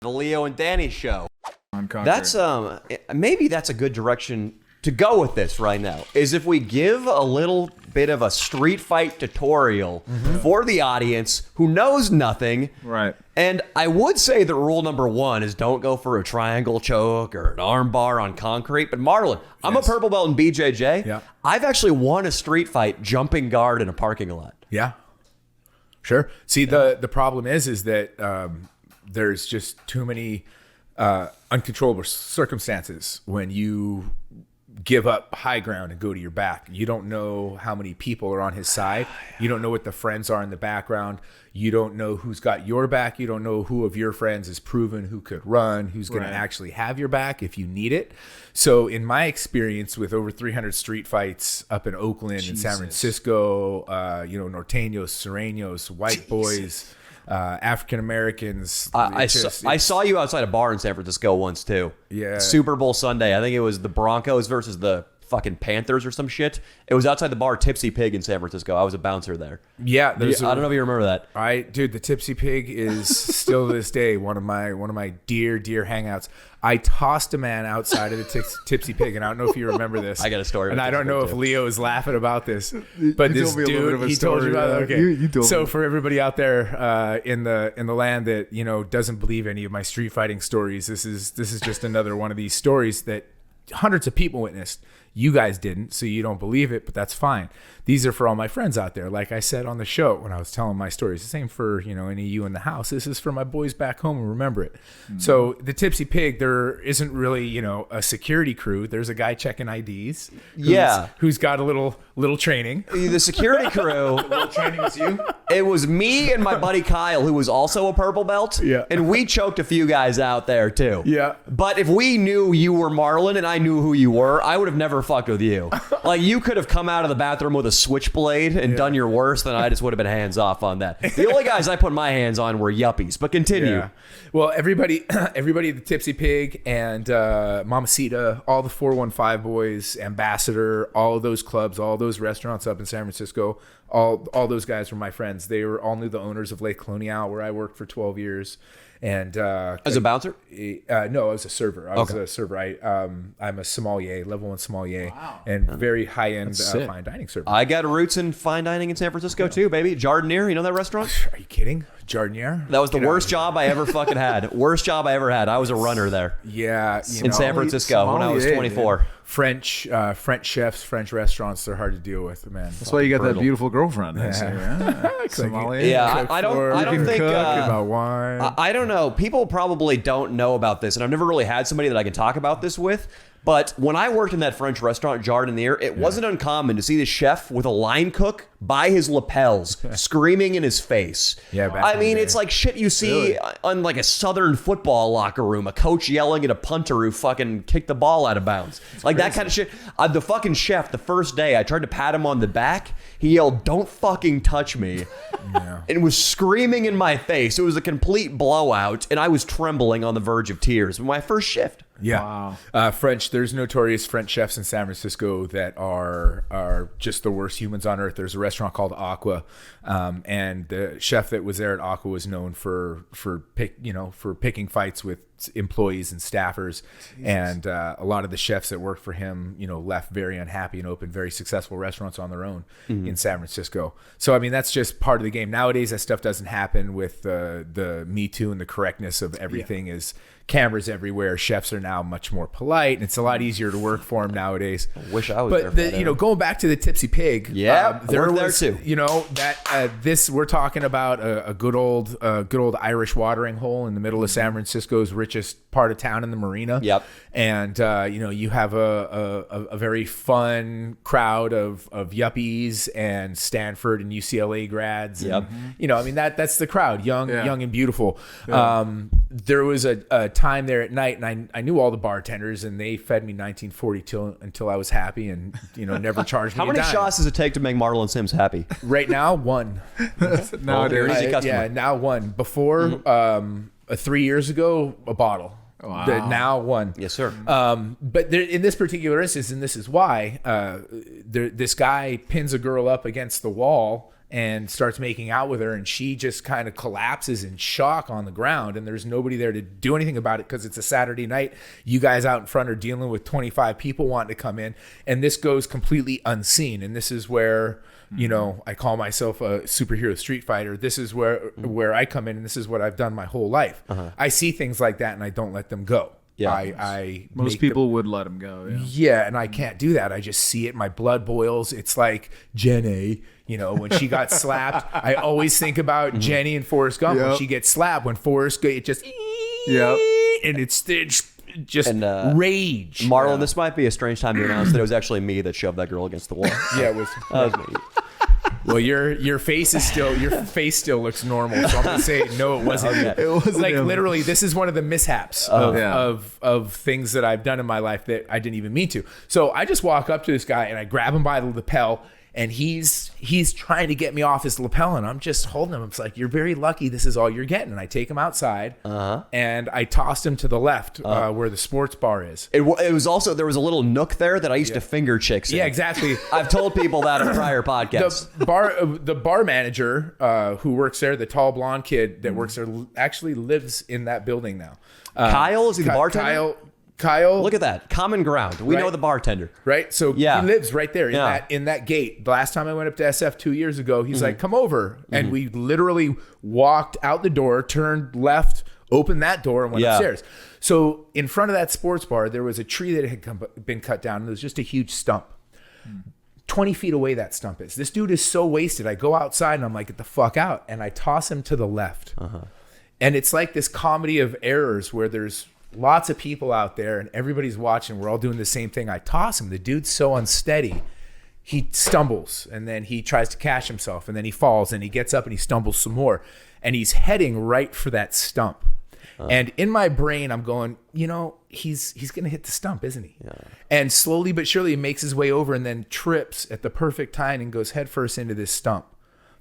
The Leo and Danny show. Unconquered. That's maybe that's a good direction to go with this right now. Is if we give a little bit of a street fight tutorial for the audience who knows nothing. Right. And I would say that rule number one is don't go for a triangle choke or an arm bar on concrete. But Marlon, I'm a purple belt in BJJ. Yeah. I've actually won a street fight jumping guard in a parking lot. Yeah. Sure. See, the problem is that there's just too many uncontrollable circumstances when you give up high ground and go to your back. You don't know how many people are on his side. You don't know what the friends are in the background. You don't know who's got your back. You don't know who of your friends is proven who could run, who's going to actually have your back if you need it. So in my experience with over 300 street fights up in Oakland and San Francisco, Norteños, Sureños, white boys, African Americans. I saw you outside a bar in San Francisco once too. Yeah. Super Bowl Sunday. I think it was the Broncos versus the fucking Panthers or some shit. It was outside the bar Tipsy Pig in San Francisco. I was a bouncer there. Yeah. I don't know if you remember that. Dude, the Tipsy Pig is still to this day one of my dear hangouts. I tossed a man outside of the Tipsy Pig, and I don't know if you remember this. I got a story. And I don't know if Leo is laughing about this, but this dude, he told you about it. Okay. You told so me. for everybody out there in the land that doesn't believe any of my street fighting stories, this is just another one of these stories that hundreds of people witnessed. You guys didn't, so you don't believe it, but that's fine. These are for all my friends out there. Like I said on the show when I was telling my stories, the same for any of you in the house. This is for my boys back home who remember it. Mm-hmm. So the Tipsy Pig, there isn't really a security crew. There's a guy checking IDs. Who's got a little training. The security crew. Little training is you. It was me and my buddy Kyle, who was also a purple belt. Yeah. And we choked a few guys out there too. Yeah. But if we knew you were Marlon and I knew who you were, I would have never fucked with you. Like you could have come out of the bathroom with a switchblade and done your worst, and I just would have been hands off on that. The only guys I put my hands on were yuppies. But continue. Yeah. Well, everybody at the Tipsy Pig and Mamacita, all the 415 boys, Ambassador, all of those clubs, all those restaurants up in San Francisco, all those guys were my friends. They were all knew the owners of Lake Colonial, where I worked for 12 years. And as a bouncer? No, I was a server. I was a server. I'm a sommelier, level 1 sommelier, and very high end fine dining server. I got roots in fine dining in San Francisco too, baby. Jardinier, you know that restaurant? Are you kidding? Jardinier? That was the worst job I ever fucking had. Worst job I ever had. I was a runner there. Yeah, in San Francisco when I was 24. French chefs, French restaurants, they're hard to deal with, man. That's why you got that beautiful girlfriend. Somalia. Yeah, I don't think about wine. I don't know. People probably don't know about this, and I've never really had somebody that I can talk about this with. But when I worked in that French restaurant, Jardinier, it wasn't uncommon to see the chef with a line cook by his lapels, screaming in his face. Yeah, I mean, it's like shit you see on like a Southern football locker room, a coach yelling at a punter who fucking kicked the ball out of bounds. Like that kind of shit. The fucking chef, the first day, I tried to pat him on the back. He yelled, "Don't fucking touch me." And was screaming in my face. It was a complete blowout, and I was trembling on the verge of tears. My first shift. Yeah. Wow. There's notorious French chefs in San Francisco that are just the worst humans on earth. There's a restaurant called Aqua, and the chef that was there at Aqua was known for picking fights with employees and staffers. Jesus. And a lot of the chefs that worked for him, left very unhappy and opened very successful restaurants on their own in San Francisco. So I mean, that's just part of the game. Nowadays, that stuff doesn't happen with the Me Too and the correctness of everything is cameras everywhere. Chefs are now much more polite, and it's a lot easier to work for them nowadays. I wish I was there. But going back to the Tipsy Pig, there was there too. This we're talking about a good old Irish watering hole in the middle of San Francisco's richest part of town in the marina. Yep. And you have a very fun crowd of yuppies and Stanford and UCLA grads. Yep. And, that's the crowd, young and beautiful. Yeah. There was a time there at night, and I knew all the bartenders, and they fed me 1940 until I was happy, and never charged me. How many shots does it take to make Marlon Sims happy? Right now, one. Nowadays, now one. Before 3 years ago, a bottle. Wow. Now one. Yes, sir. But there, in this particular instance, and this is why, this guy pins a girl up against the wall and starts making out with her, and she just kind of collapses in shock on the ground, and there's nobody there to do anything about it because it's a Saturday night. You guys out in front are dealing with 25 people wanting to come in, and this goes completely unseen. And this is where, you know, I call myself a superhero street fighter. This is where I come in, and this is what I've done my whole life. I see things like that and I don't let them go. Yeah, most people would let him go. Yeah, and I can't do that. I just see it. My blood boils. It's like Jenny, you know, when she got slapped. I always think about Jenny and Forrest Gump when she gets slapped. When Forrest, it just, and it's just rage. Marlon, this might be a strange time to announce that it was actually me that shoved that girl against the wall. Yeah, it was me. Well, your face still looks normal, so I'm gonna say no, it wasn't. It wasn't like him. Literally, this is one of the mishaps of things that I've done in my life that I didn't even mean to. So I just walk up to this guy and I grab him by the lapel, and he's trying to get me off his lapel, and I'm just holding him. It's like, you're very lucky. This is all you're getting. And I take him outside, and I tossed him to the left where the sports bar is. It was also, there was a little nook there that I used to finger chicks in. Yeah, exactly. I've told people that on prior podcasts. The bar manager who works there, the tall blonde kid that works there, actually lives in that building now. Kyle, is he the bartender? Kyle. Look at that. Common ground. We know the bartender. Right? So he lives right there in that gate. The last time I went up to SF 2 years ago, he's like, come over. And we literally walked out the door, turned left, opened that door, and went upstairs. So in front of that sports bar, there was a tree that had been cut down, and there was just a huge stump. 20 feet away that stump is. This dude is so wasted. I go outside and I'm like, get the fuck out. And I toss him to the left. And it's like this comedy of errors where there's lots of people out there and everybody's watching. We're all doing the same thing. I toss him. The dude's so unsteady. He stumbles, and then he tries to catch himself, and then he falls, and he gets up and he stumbles some more. And he's heading right for that stump. And in my brain, I'm going, you know, he's going to hit the stump, isn't he? Yeah. And slowly but surely he makes his way over and then trips at the perfect time and goes headfirst into this stump.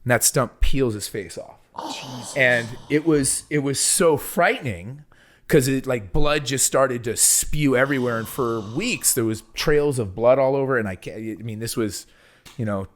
And that stump peels his face off. And it was so frightening because it, like, blood just started to spew everywhere. And for weeks there was trails of blood all over. And I mean, this was, you know,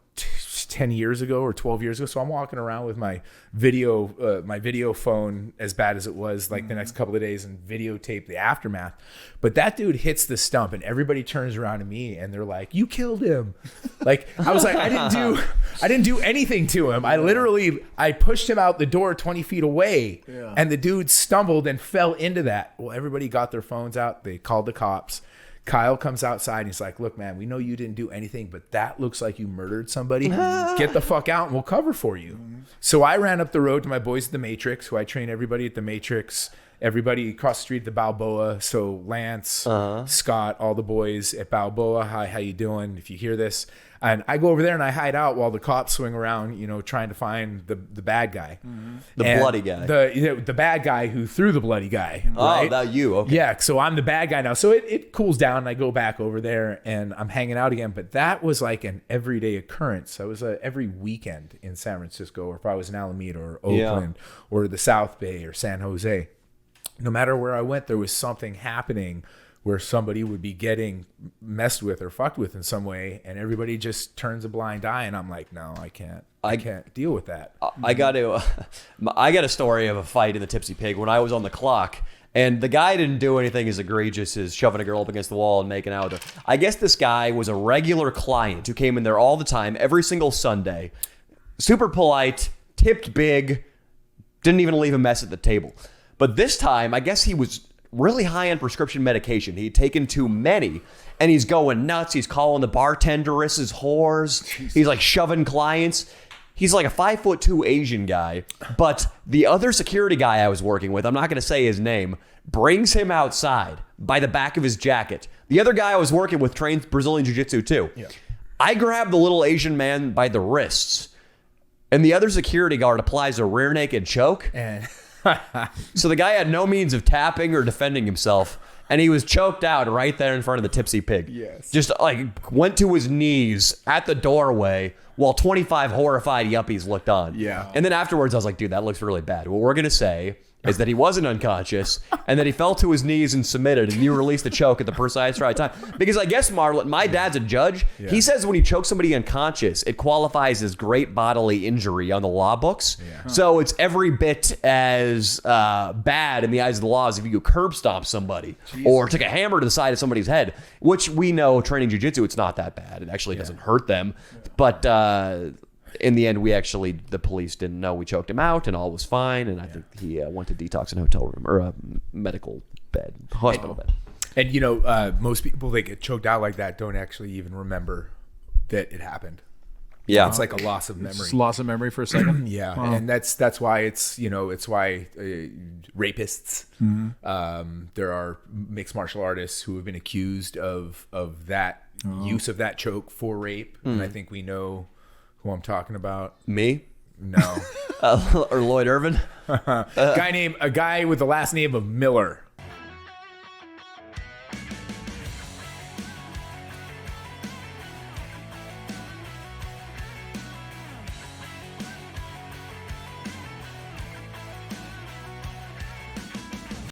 10 years ago or 12 years ago. So I'm walking around with my video phone, as bad as it was, like the next couple of days, and videotape the aftermath. But that dude hits the stump and everybody turns around to me and they're like, you killed him. Like, I was like, I didn't do anything to him. I pushed him out the door 20 feet away and the dude stumbled and fell into that. Well, everybody got their phones out. They called the cops. Kyle comes outside and he's like, look, man, we know you didn't do anything, but that looks like you murdered somebody. Get the fuck out and we'll cover for you. So I ran up the road to my boys at the Matrix, who I train everybody at the Matrix, everybody across the street at the Balboa. So Lance, Scott, all the boys at Balboa. Hi, how you doing? If you hear this. And I go over there and I hide out while the cops swing around, you know, trying to find the bad guy. The bloody guy. The bad guy who threw the bloody guy. Right? Oh, that you. Okay. Yeah, so I'm the bad guy now. So it cools down and I go back over there and I'm hanging out again. But that was like an everyday occurrence. I was every weekend in San Francisco, or if I was in Alameda or Oakland or the South Bay or San Jose. No matter where I went, there was something happening where somebody would be getting messed with or fucked with in some way, and everybody just turns a blind eye, and I'm like, no, I can't deal with that. I got a story of a fight in the Tipsy Pig when I was on the clock, and the guy didn't do anything as egregious as shoving a girl up against the wall and making out with her. I guess this guy was a regular client who came in there all the time, every single Sunday, super polite, tipped big, didn't even leave a mess at the table. But this time, I guess he was really high on prescription medication. He'd taken too many, and he's going nuts. He's calling the bartenderesses whores. He's like shoving clients. He's like a 5'2" Asian guy, but the other security guy I was working with, I'm not going to say his name, brings him outside by the back of his jacket. The other guy I was working with trains Brazilian Jiu-Jitsu too. Yeah. I grab the little Asian man by the wrists, and the other security guard applies a rear naked choke. And so the guy had no means of tapping or defending himself, and he was choked out right there in front of the Tipsy Pig. Yes. Just like went to his knees at the doorway while 25 horrified yuppies looked on. Yeah. And then afterwards I was like, dude, that looks really bad. What we're going to say is that he wasn't unconscious and that he fell to his knees and submitted, and you released the choke at the precise right time. Because I guess, Marlon, my dad's a judge. Yeah. He says when you choke somebody unconscious, it qualifies as great bodily injury on the law books. Yeah. So it's every bit as bad in the eyes of the law as if you curb stomp somebody or took a hammer to the side of somebody's head, which we know training jiu-jitsu, it's not that bad. It actually doesn't hurt them. But in the end, the police didn't know we choked him out, and all was fine. And I think he went to detox in a hotel room or a medical bed, hospital bed. And most people that get choked out like that don't actually even remember that it happened. Yeah, it's like a loss of memory. Just loss of memory for a second. Yeah, wow. And that's why it's why rapists. Mm-hmm. There are mixed martial artists who have been accused of that use of that choke for rape, and I think we know who I'm talking about. Me? No. Or Lloyd Irvin? A guy with the last name of Miller.